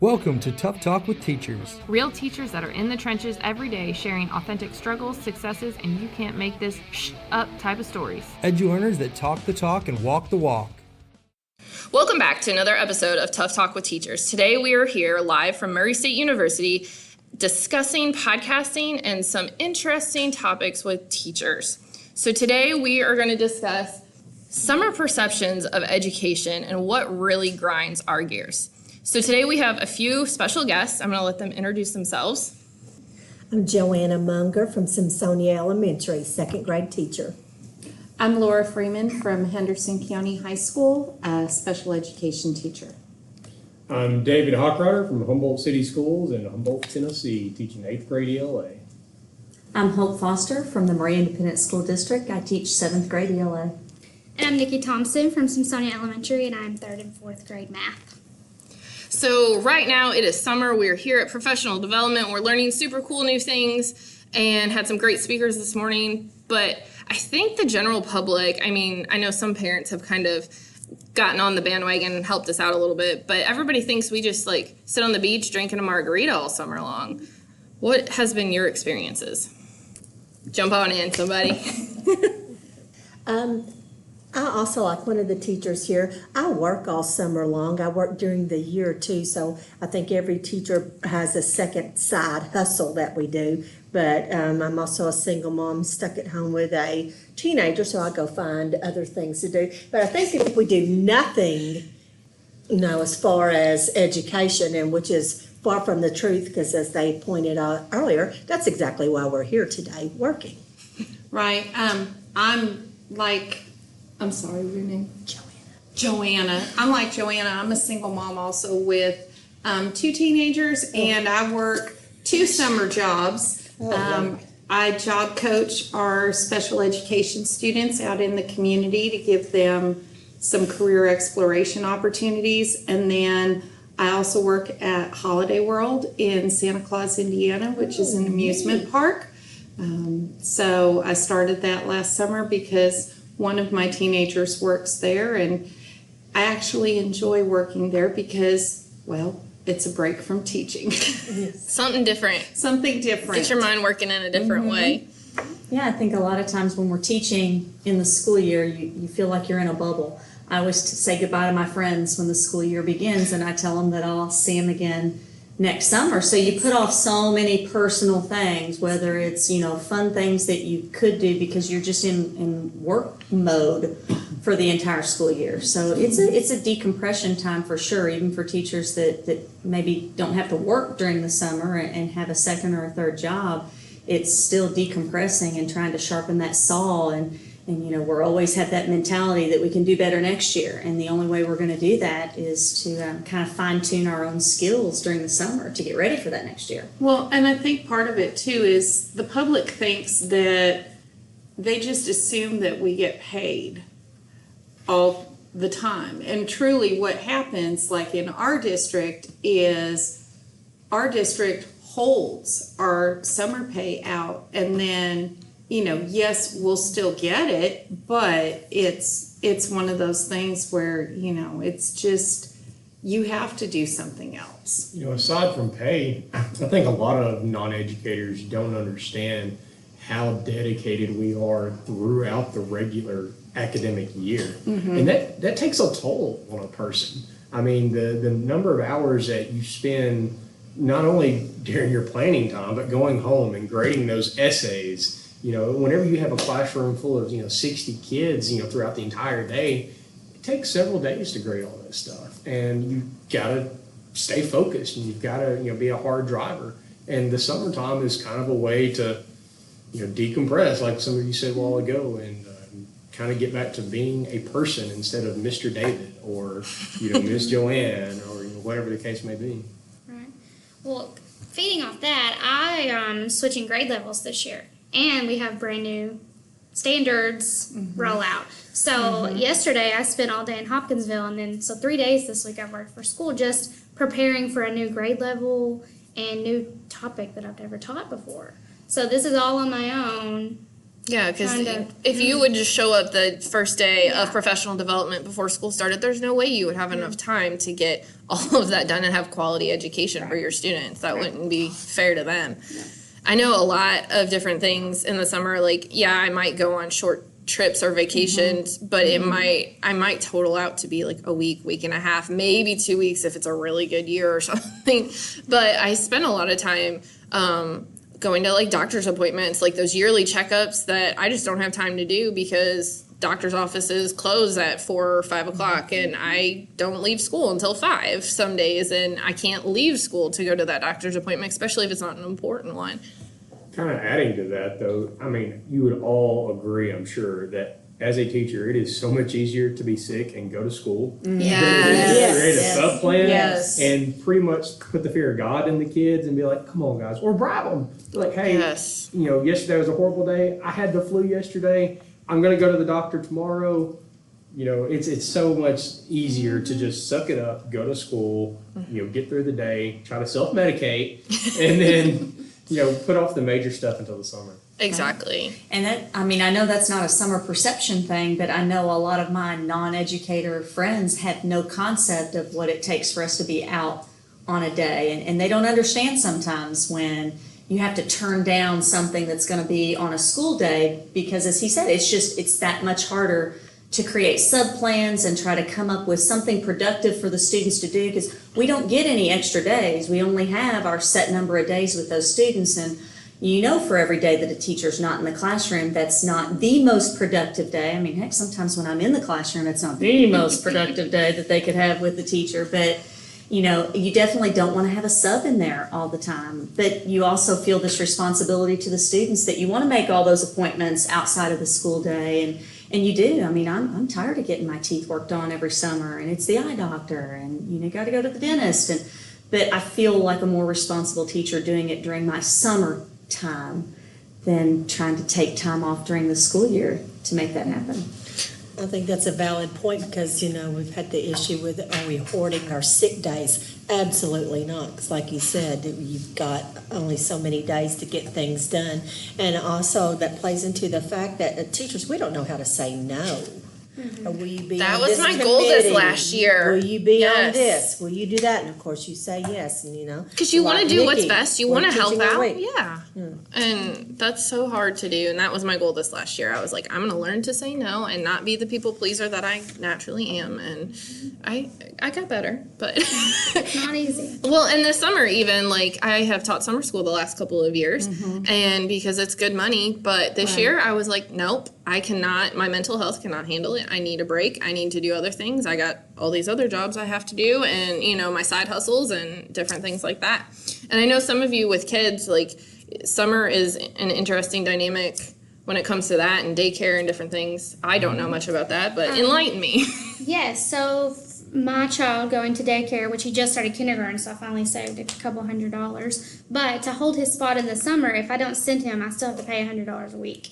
Welcome to Tough Talk with Teachers. Real teachers that are in the trenches every day sharing authentic struggles, successes, and you can't make this up type of stories. Edu-earners that talk the talk and walk the walk. Welcome back to another episode of Tough Talk with Teachers. Today we are here live from Murray State University discussing podcasting and some interesting topics with teachers. So today we are going to discuss summer perceptions of education and what really grinds our gears. So today we have a few special guests. I'm going to let them introduce themselves. I'm JoAnna Mounger from Simpsonia Elementary, second grade teacher. I'm Laura Freeman from Henderson County High School, a special education teacher. I'm David Hochreiter from Humboldt City Schools in Humboldt, Tennessee, teaching 8th grade ELA. I'm Hope Foster from the Murray Independent School District. I teach 7th grade ELA. And I'm Nicki Thompson from Simpsonia Elementary, and I'm 3rd and 4th grade math. So right now it is summer. We're here at Professional Development. We're learning super cool new things and had some great speakers this morning. But I think the general public, I know some parents have kind of gotten on the bandwagon and helped us out a little bit, but everybody thinks we just sit on the beach drinking a margarita all summer long. What has been your experiences? Jump on in, somebody. I also, like one of the teachers here, I work all summer long. I work during the year too, so I think every teacher has a second side hustle that we do. But I'm also a single mom stuck at home with a teenager, so I go find other things to do. But I think if we do nothing, as far as education, and which is far from the truth, because as they pointed out earlier, that's exactly why we're here today, working. Right. I'm sorry, your name? JoAnna. I'm like JoAnna. I'm a single mom also with 2 teenagers, and I work 2 summer jobs. I job coach our special education students out in the community to give them some career exploration opportunities. And then I also work at Holiday World in Santa Claus, Indiana, which is an amusement park. So I started that last summer because one of my teenagers works there, and I actually enjoy working there because, it's a break from teaching. Something different. Something different. Get your mind working in a different way. Yeah, I think a lot of times when we're teaching in the school year, you feel like you're in a bubble. I always say goodbye to my friends when the school year begins, and I tell them that I'll see them again next summer. So you put off so many personal things, whether it's, fun things that you could do because you're just in work mode for the entire school year. So it's a decompression time for sure, even for teachers that maybe don't have to work during the summer and have a second or a third job. It's still decompressing and trying to sharpen that saw, and we're always have that mentality that we can do better next year. And the only way we're going to do that is to kind of fine tune our own skills during the summer to get ready for that next year. Well, and I think part of it too is the public thinks that they just assume that we get paid all the time. And truly what happens, like in our district, is our district holds our summer pay out, and then yes, we'll still get it, but it's one of those things where, it's just, you have to do something else. Aside from pay, I think a lot of non-educators don't understand how dedicated we are throughout the regular academic year. Mm-hmm. And that takes a toll on a person. The number of hours that you spend not only during your planning time, but going home and grading those essays. Whenever you have a classroom full of, 60 kids, throughout the entire day, it takes several days to grade all that stuff. And you got to stay focused, and you've got to, be a hard driver. And the summertime is kind of a way to, decompress, like some of you said a while ago, and kind of get back to being a person instead of Mr. David or, Miss JoAnna or whatever the case may be. Right. Well, feeding off that, I am switching grade levels this year. And we have brand new standards rollout. So yesterday I spent all day in Hopkinsville, and then 3 days this week I've worked for school just preparing for a new grade level and new topic that I've never taught before. So this is all on my own Yeah, because Trying to- if you would just show up the first day of professional development before school started, there's no way you would have enough time to get all of that done and have quality education for your students. That wouldn't be fair to them. I know a lot of different things in the summer. Like, yeah, I might go on short trips or vacations, but I might total out to be like a week and a half, maybe 2 weeks if it's a really good year or something. But I spend a lot of time going to like doctor's appointments, like those yearly checkups that I just don't have time to do because doctor's offices close at 4 or 5 o'clock and I don't leave school until 5 some days, and I can't leave school to go to that doctor's appointment, especially if it's not an important one. Kind of adding to that, though, I mean, you would all agree, I'm sure, that as a teacher, it is so much easier to be sick and go to school. Yes. Create a sub-plan Yes. and pretty much put the fear of God in the kids and be like, come on, guys, or bribe them. Like, hey, Yes. you know, yesterday was a horrible day. I had the flu yesterday. I'm going to go to the doctor tomorrow. You know, it's so much easier to just suck it up, go to school, you know, get through the day, try to self-medicate, and then, you know, put off the major stuff until the summer. Exactly. And that, I mean, I know that's not a summer perception thing, but I know a lot of my non-educator friends have no concept of what it takes for us to be out on a day. And they don't understand sometimes when you have to turn down something that's going to be on a school day because, as he said, it's that much harder to create sub-plans and try to come up with something productive for the students to do because we don't get any extra days. We only have our set number of days with those students, and you know, for every day that a teacher's not in the classroom, that's not the most productive day. I mean, heck, sometimes when I'm in the classroom, it's not the most productive day that they could have with the teacher. But, you know, you definitely don't want to have a sub in there all the time. But you also feel this responsibility to the students that you want to make all those appointments outside of the school day. And you do. I mean, I'm tired of getting my teeth worked on every summer, and it's the eye doctor, and, you know, got to go to the dentist. But I feel like a more responsible teacher doing it during my summer time than trying to take time off during the school year to make that happen. I think that's a valid point because, you know, we've had the issue with, are we hoarding our sick days? Absolutely not, because like you said, you've got only so many days to get things done. And also that plays into the fact that teachers, we don't know how to say no. Will you be That on was this my goal this committee? last year. Will you be on Yes. this? Will you do that? And of course you say yes, and you know. Because you want to like do what's Nicki, best. You we're want to help teaching our out. way. Yeah. And that's so hard to do. And that was my goal this last year. I was like, I'm going to learn to say no and not be the people pleaser that I naturally am. And I got better, but Not easy. well, in the summer even, like I have taught summer school the last couple of years and because it's good money, but this year I was like, nope, I cannot, my mental health cannot handle it. I need a break. I need to do other things. I got all these other jobs I have to do and, you know, my side hustles and different things like that. And I know some of you with kids, like summer is an interesting dynamic when it comes to that and daycare and different things. I don't know much about that, but enlighten me. Yes, so my child going to daycare, which he just started kindergarten, so I finally saved a couple $100. But to hold his spot in the summer, if I don't send him, I still have to pay $100 a week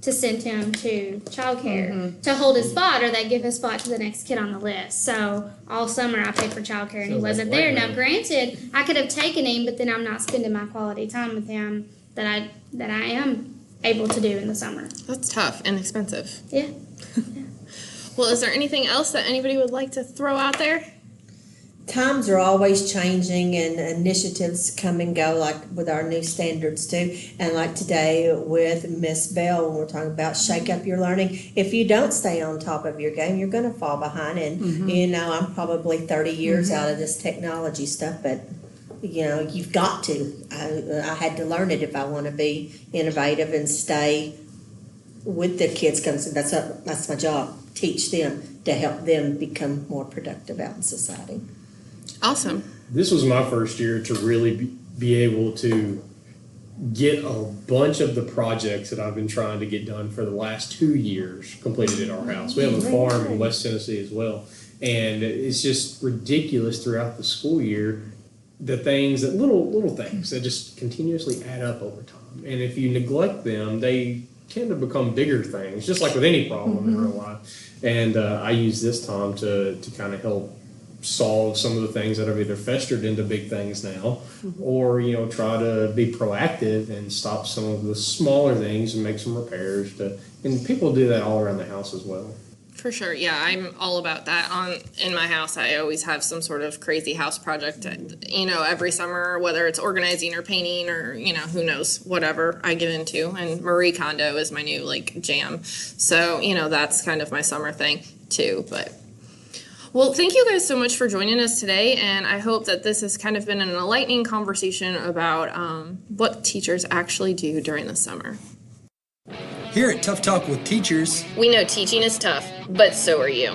to send him to childcare to hold his spot, or they give his spot to the next kid on the list. So all summer I paid for childcare, and he Sounds like wasn't there. Now, blackmail. granted, I could have taken him, but then I'm not spending my quality time with him that I am able to do in the summer. That's tough and expensive. Yeah. Well, is there anything else that anybody would like to throw out there? Times are always changing and initiatives come and go, like with our new standards too. And like today with Miss Bell, when we're talking about shake up your learning, if you don't stay on top of your game, you're going to fall behind. And, you know, I'm probably 30 years out of this technology stuff, but, you know, you've got to. I had to learn it if I want to be innovative and stay with the kids, because that's my job, teach them to help them become more productive out in society. Awesome. This was my first year to really be able to get a bunch of the projects that I've been trying to get done for the last 2 years completed at our house. We have a farm in West Tennessee as well. And it's just ridiculous throughout the school year, the things, that little things that just continuously add up over time. And if you neglect them, they tend to become bigger things, just like with any problem in real life. And I use this time to kind of help solve some of the things that have either festered into big things now, or try to be proactive and stop some of the smaller things and make some repairs. And people do that all around the house as well. For sure, yeah, I'm all about that. In my house, I always have some sort of crazy house project, every summer, whether it's organizing or painting or, who knows, whatever I get into. And Marie Kondo is my new, jam. So, that's kind of my summer thing, too. But, well, thank you guys so much for joining us today. And I hope that this has kind of been an enlightening conversation about what teachers actually do during the summer. Here at Tough Talk with Teachers, We know teaching is tough, but so are you.